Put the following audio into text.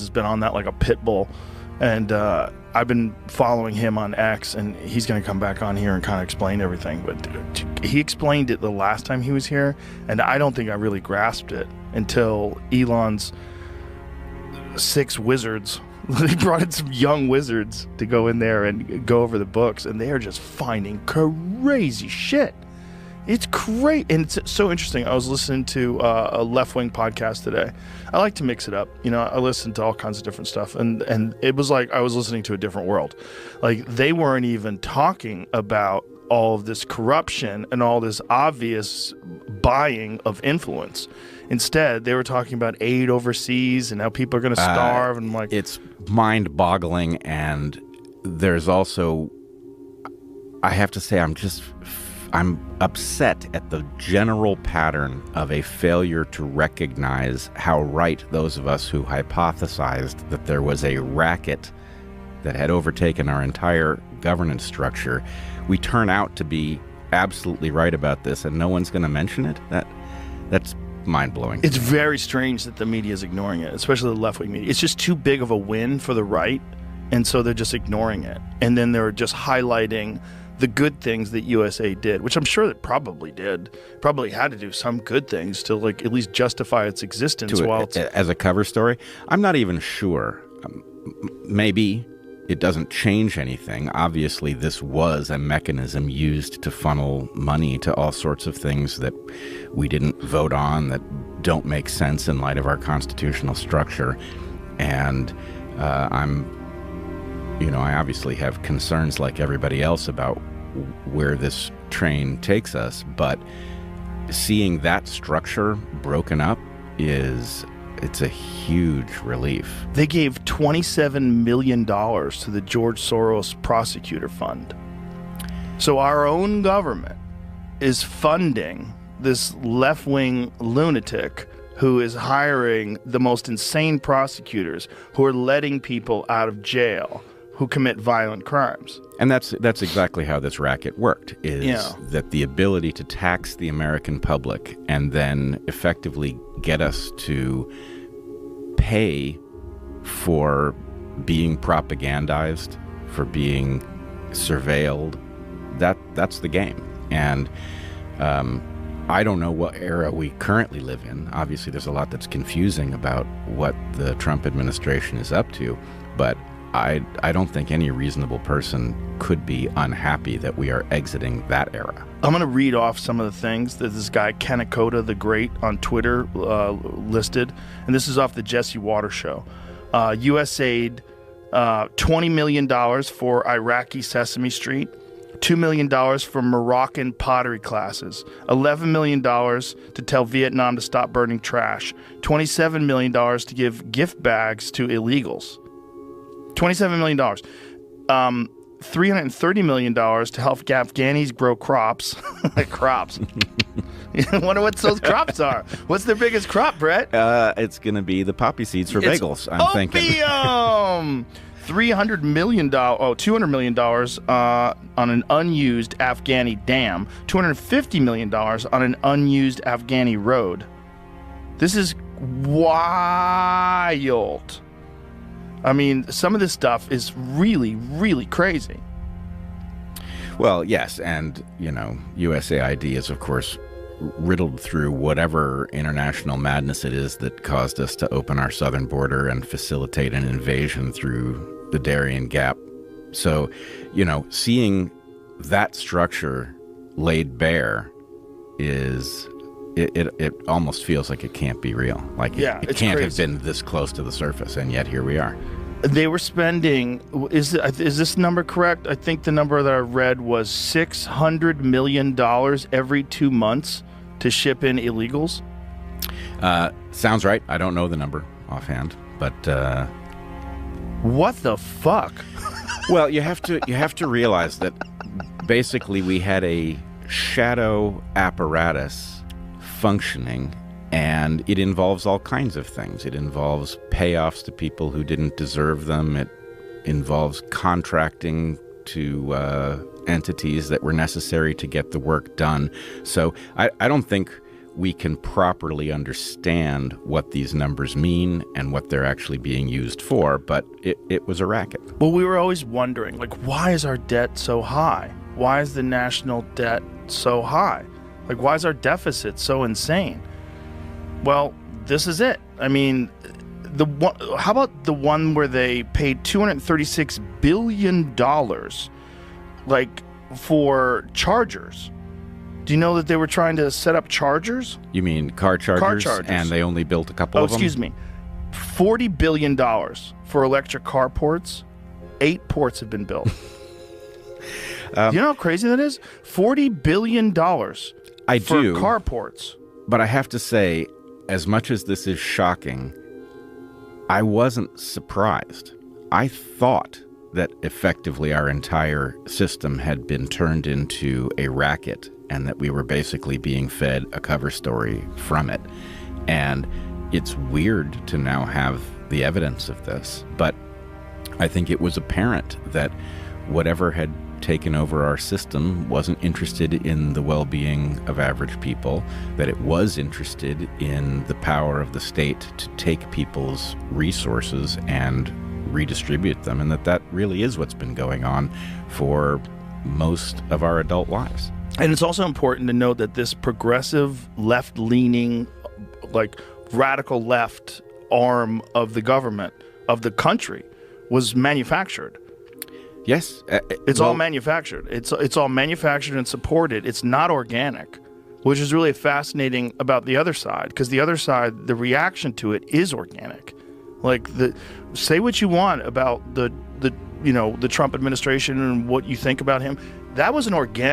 has been on that like a pit bull, and I've been following him on X, and he's going to come back on here and kind of explain everything. But he explained it the last time he was here, and I don't think I really grasped it until Elon's 6 wizards. He brought in some young wizards to go in there and go over the books, and they are just finding crazy shit. It's great, and it's so interesting. I was listening to a left-wing podcast today. I like to mix it up. You know, I listen to all kinds of different stuff, and it was like I was listening to a different world. Like, they weren't even talking about all of this corruption and all this obvious buying of influence. Instead, they were talking about aid overseas and how people are going to starve. And like, it's mind-boggling, and there's also, I have to say, I'm upset at the general pattern of a failure to recognize how right those of us who hypothesized that there was a racket that had overtaken our entire governance structure. We turn out to be absolutely right about this, and no one's going to mention it. That's mind-blowing. It's very strange that the media is ignoring it, especially the left-wing media. It's just too big of a win for the right, and so they're just ignoring it. And then they're just highlighting the good things that USAID did, which I'm sure it probably did. Probably had to do some good things to like at least justify its existence. As a cover story, I'm not even sure. Maybe it doesn't change anything. Obviously, this was a mechanism used to funnel money to all sorts of things that we didn't vote on, that don't make sense in light of our constitutional structure. And I obviously have concerns like everybody else about where this train takes us, but seeing that structure broken up it's a huge relief. They gave $27 million to the George Soros Prosecutor Fund. So our own government is funding this left-wing lunatic who is hiring the most insane prosecutors who are letting people out of jail who commit violent crimes. And that's exactly how this racket worked, is that the ability to tax the American public and then effectively get us to pay for being propagandized, for being surveilled, that's the game. And I don't know what era we currently live in. Obviously, there's a lot that's confusing about what the Trump administration is up to, but I don't think any reasonable person could be unhappy that we are exiting that era. I'm going to read off some of the things that this guy, Kanakota the Great, on Twitter listed. And this is off the Jesse Waters show. USAID, $20 million for Iraqi Sesame Street, $2 million for Moroccan pottery classes, $11 million to tell Vietnam to stop burning trash, $27 million to give gift bags to illegals. $27 million. $330 million to help Afghanis grow crops. Crops. I wonder what those crops are. What's their biggest crop, Brett? It's going to be the poppy seeds for bagels, I'm thinking. $200 million on an unused Afghani dam. $250 million on an unused Afghani road. This is wild. I mean, some of this stuff is really, really crazy. Well, yes, and, USAID is, of course, riddled through whatever international madness it is that caused us to open our southern border and facilitate an invasion through the Darien Gap. So, seeing that structure laid bare is... It almost feels like it can't be real. Like it can't have been this close to the surface, and yet here we are. They were spending, is this number correct? I think the number that I read was $600 million every 2 months to ship in illegals. Sounds right. I don't know the number offhand, but what the fuck? Well, you have to realize that basically we had a shadow apparatus functioning, and it involves all kinds of things. It involves payoffs to people who didn't deserve them. It involves contracting to entities that were necessary to get the work done. So I don't think we can properly understand what these numbers mean and what they're actually being used for, but it was a racket. Well, we were always wondering, like, why is our debt so high? Why is the national debt so high? Like, why is our deficit so insane? Well, this is it. I mean, how about the one where they paid $236 billion, like, for chargers? Do you know that they were trying to set up chargers? You mean car chargers? And they only built a couple of them? Excuse me. $40 billion for electric car ports. 8 ports have been built. You know how crazy that is? $40 billion for car ports. But I have to say, as much as this is shocking, I wasn't surprised. I thought that effectively our entire system had been turned into a racket and that we were basically being fed a cover story from it. And it's weird to now have the evidence of this, but I think it was apparent that whatever had taken over our system wasn't interested in the well-being of average people, that it was interested in the power of the state to take people's resources and redistribute them, and that really is what's been going on for most of our adult lives. And it's also important to note that this progressive, left-leaning, like radical left arm of the government, of the country, was manufactured. Yes. It's all manufactured. It's all manufactured and supported. It's not organic, which is really fascinating about the other side, because the other side, the reaction to it is organic. Like, say what you want about the Trump administration and what you think about him. That was an organic